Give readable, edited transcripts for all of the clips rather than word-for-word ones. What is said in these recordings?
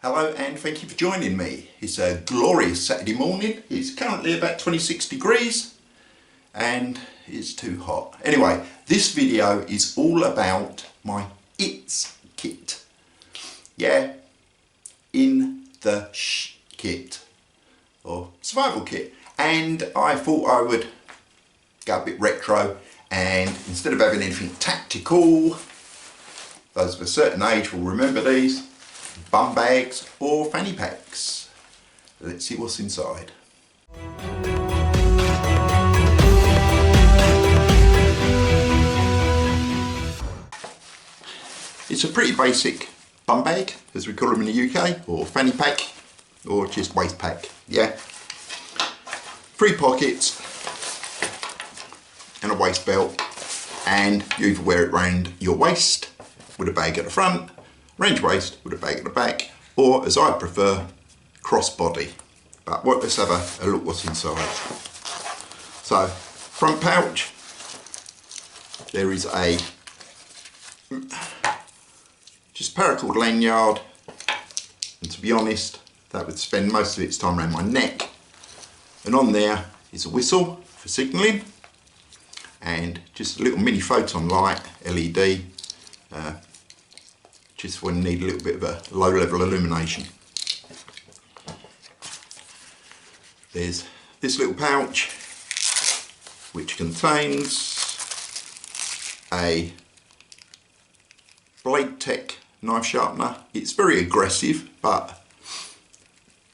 Hello and thank you for joining me. It's a glorious Saturday morning. It's currently about 26 degrees and it's too hot. Anyway, this video is all about my ITS kit. Yeah, in the kit or survival kit. And I thought I would go a bit retro and instead of having anything tactical, those of a certain age will remember these, bum bags or fanny packs. Let's see what's inside. It's a pretty basic bum bag, as we call them in the UK, or fanny pack, or just waist pack, yeah. 3 pockets and a waist belt, and you either wear it round your waist with a bag at the front, range waist with a bag at the back, or as I prefer, crossbody. But let's have a look what's inside. So, front pouch, there is a just paracord lanyard, and to be honest, that would spend most of its time around my neck. And on there is a whistle for signalling, and just a little mini photon light, LED, just when you need a little bit of a low level illumination. There's this little pouch which contains a Blade Tech knife sharpener. It's very aggressive, but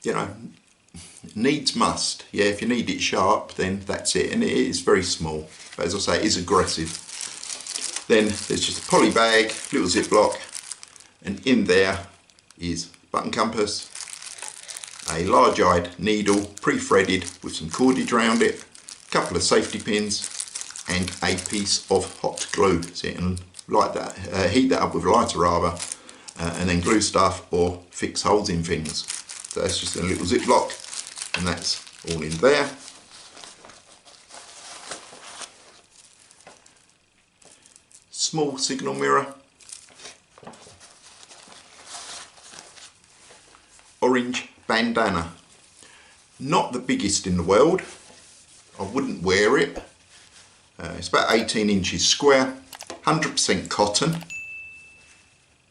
you know, needs must. Yeah, if you need it sharp, then that's it, and it is very small. But as I say, it is aggressive. Then there's just a poly bag, little Ziploc, and in there is button compass, a large-eyed needle pre-threaded with some cordage around it, a couple of safety pins, and a piece of hot glue. So you can light that, heat that up with a lighter rather, and then glue stuff or fix holes in things. So that's just a little Ziploc, and that's all in there. Small signal mirror, orange bandana, not the biggest in the world, I wouldn't wear it, it's about 18 inches square, 100% cotton,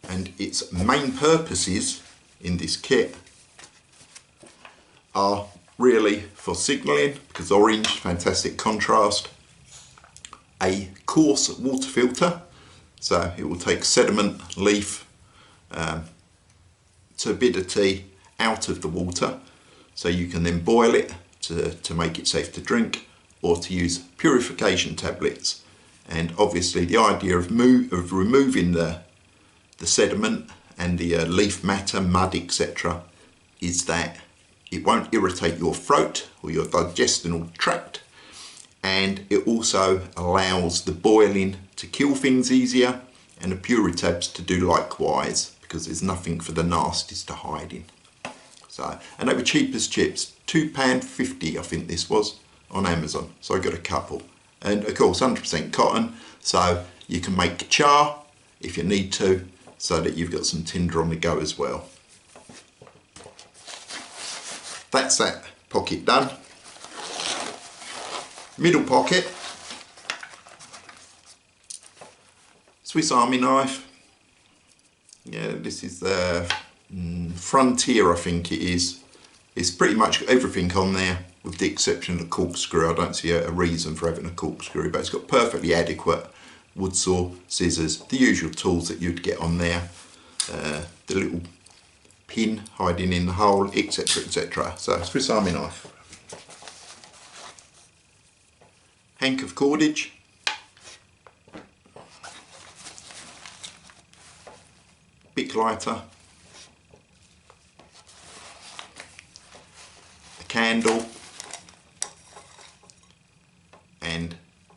and its main purposes in this kit are really for signalling, because orange, fantastic contrast, a coarse water filter, so it will take sediment, leaf, turbidity out of the water, so you can then boil it to make it safe to drink, or to use purification tablets. And obviously the idea of removing the sediment and the leaf matter, mud, etc., is that it won't irritate your throat or your digestional tract, and it also allows the boiling to kill things easier, and the putitabs to do likewise, because there's nothing for the nasties to hide in. So, and they were cheap as chips, £2.50 I think this was on Amazon, so I got a couple. And of course 100% cotton, so you can make char if you need to, so that you've got some tinder on the go as well. That's that pocket done. Middle pocket, Swiss Army knife. Yeah, this is the Frontier, I think it is. It's pretty much everything on there, with the exception of the corkscrew. I don't see a reason for having a corkscrew, but it's got perfectly adequate wood saw, scissors, the usual tools that you'd get on there, the little pin hiding in the hole, etc, etc. So Swiss Army knife. Hank of cordage, bic lighter, a candle, and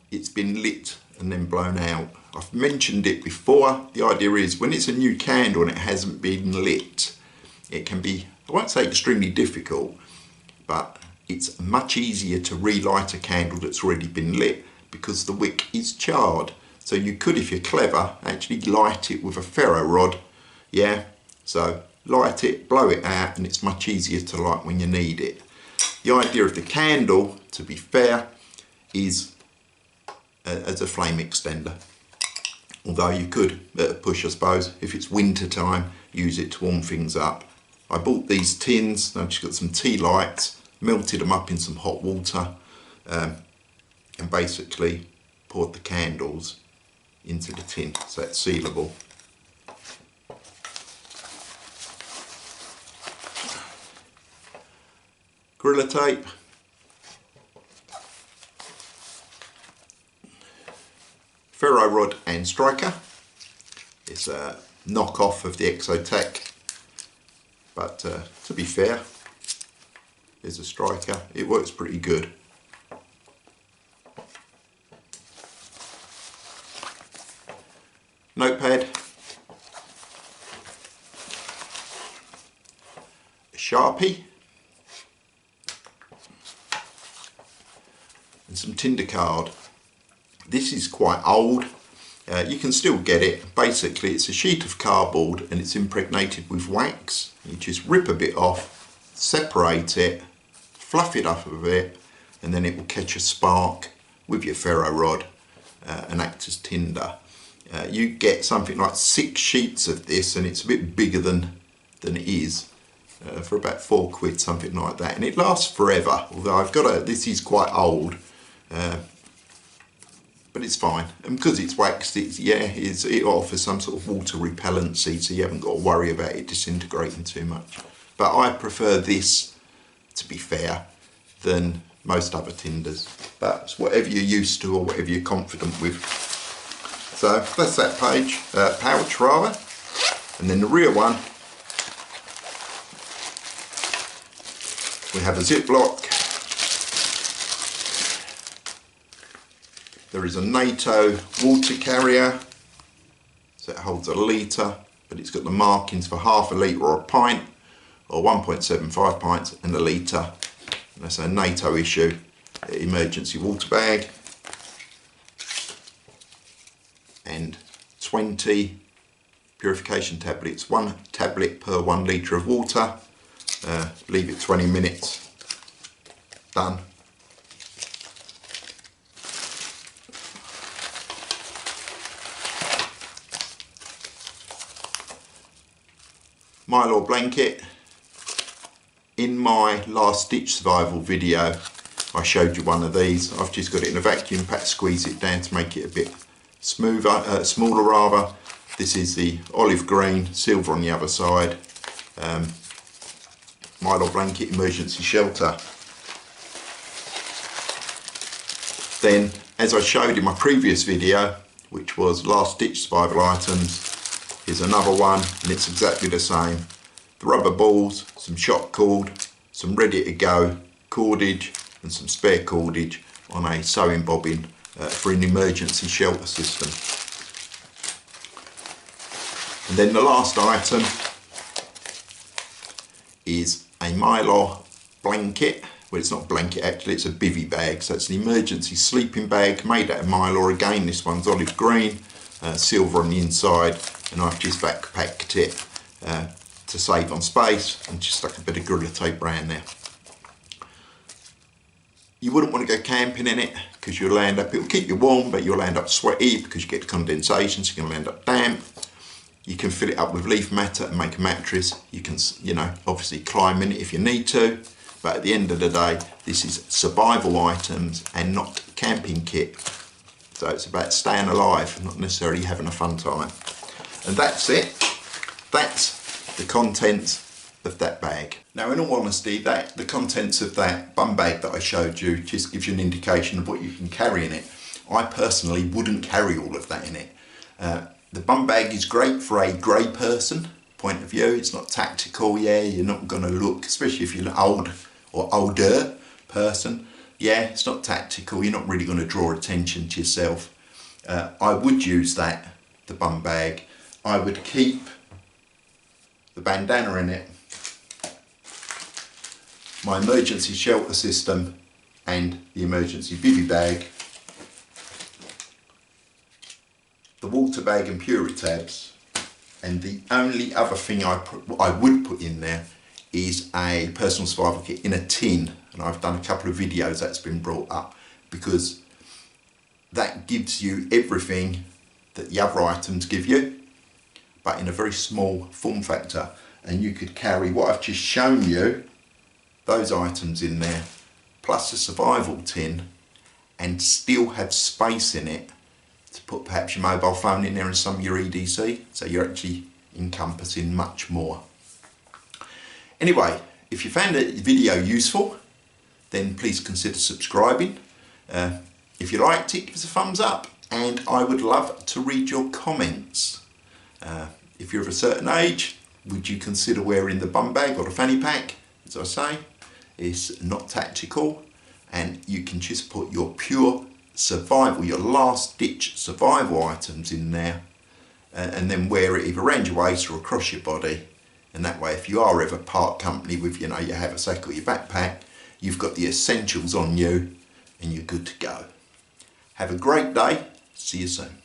it's been lit and then blown out. I've mentioned it before. The idea is when it's a new candle and it hasn't been lit, it can be, I won't say extremely difficult, but it's much easier to relight a candle that's already been lit because the wick is charred. So you could, if you're clever, actually light it with a ferro rod, yeah? So light it, blow it out, and it's much easier to light when you need it. The idea of the candle, to be fair, is as a flame extender. Although you could push, I suppose, if it's winter time, use it to warm things up. I bought these tins, I've just got some tea lights, melted them up in some hot water, and basically poured the candles into the tin, so it's sealable. Gorilla tape, ferro rod and striker. It's a knockoff of the Exotech, but to be fair, there's a striker. It works pretty good. Notepad, a Sharpie, and some Tinder card. This is quite old. You can still get it. Basically, it's a sheet of cardboard and it's impregnated with wax. You just rip a bit off, separate it, fluff it up a bit, and then it will catch a spark with your ferro rod and act as tinder. You get something like 6 sheets of this, and it's a bit bigger than it is, for about £4, something like that, and it lasts forever. Although I've got this is quite old, but it's fine, and because it's waxed, it offers some sort of water repellency, so you haven't got to worry about it disintegrating too much. But I prefer this, to be fair, than most other tinders. But it's whatever you're used to or whatever you're confident with. So that's that pouch rather, and then the rear one, we have a Ziploc. There is a NATO water carrier, so it holds a litre, but it's got the markings for half a litre or a pint, or 1.75 pints and a litre. And that's a NATO issue emergency water bag. And 20 purification tablets, 1 tablet per 1 litre of water. Leave it 20 minutes, done. Mylar blanket. In my last ditch survival video, I showed you one of these. I've just got it in a vacuum pack, squeeze it down to make it a bit smoother, smaller rather. This is the olive green, silver on the other side. Mylar blanket emergency shelter. Then, as I showed in my previous video, which was last ditch survival items, here's another one, and it's exactly the same. The rubber balls, some shock cord, some ready to go cordage, and some spare cordage on a sewing bobbin for an emergency shelter system. And then the last item is a Mylar blanket. Well, it's not a blanket actually, it's a bivvy bag. So it's an emergency sleeping bag made out of Mylar. Again, this one's olive green, silver on the inside, and I've just backpacked it to save on space and just stuck a bit of Gorilla Tape around there. You wouldn't want to go camping in it because you'll end up, it'll keep you warm, but you'll end up sweaty because you get condensation, so you're going to end up damp. You can fill it up with leaf matter and make a mattress. You can, obviously climb in it if you need to, but at the end of the day, this is survival items and not camping kit. So it's about staying alive, not necessarily having a fun time. And that's it. That's the contents of that bag. Now, in all honesty, the contents of that bum bag that I showed you just gives you an indication of what you can carry in it. I personally wouldn't carry all of that in it. The bum bag is great for a grey person point of view. It's not tactical. Yeah, you're not going to look, especially if you're an old or older person. Yeah, it's not tactical. You're not really going to draw attention to yourself. I would use the bum bag. I would keep the bandana in it, my emergency shelter system, and the emergency bivvy bag, the water bag and putitabs, And the only other thing I would put in there is a personal survival kit in a tin, and I've done a couple of videos that's been brought up, because that gives you everything that the other items give you, but in a very small form factor, and you could carry what I've just shown you, those items in there, plus a survival tin, and still have space in it to put perhaps your mobile phone in there and some of your EDC, so you're actually encompassing much more. Anyway, if you found the video useful, then please consider subscribing. If you liked it, give us a thumbs up, and I would love to read your comments. If you're of a certain age, would you consider wearing the bum bag or the fanny pack? As I say, it's not tactical, and you can just put your pure survival, your last ditch survival items in there, and then wear it either around your waist or across your body. And that way, if you are ever part company with, your haversack or your backpack, you've got the essentials on you and you're good to go. Have a great day. See you soon.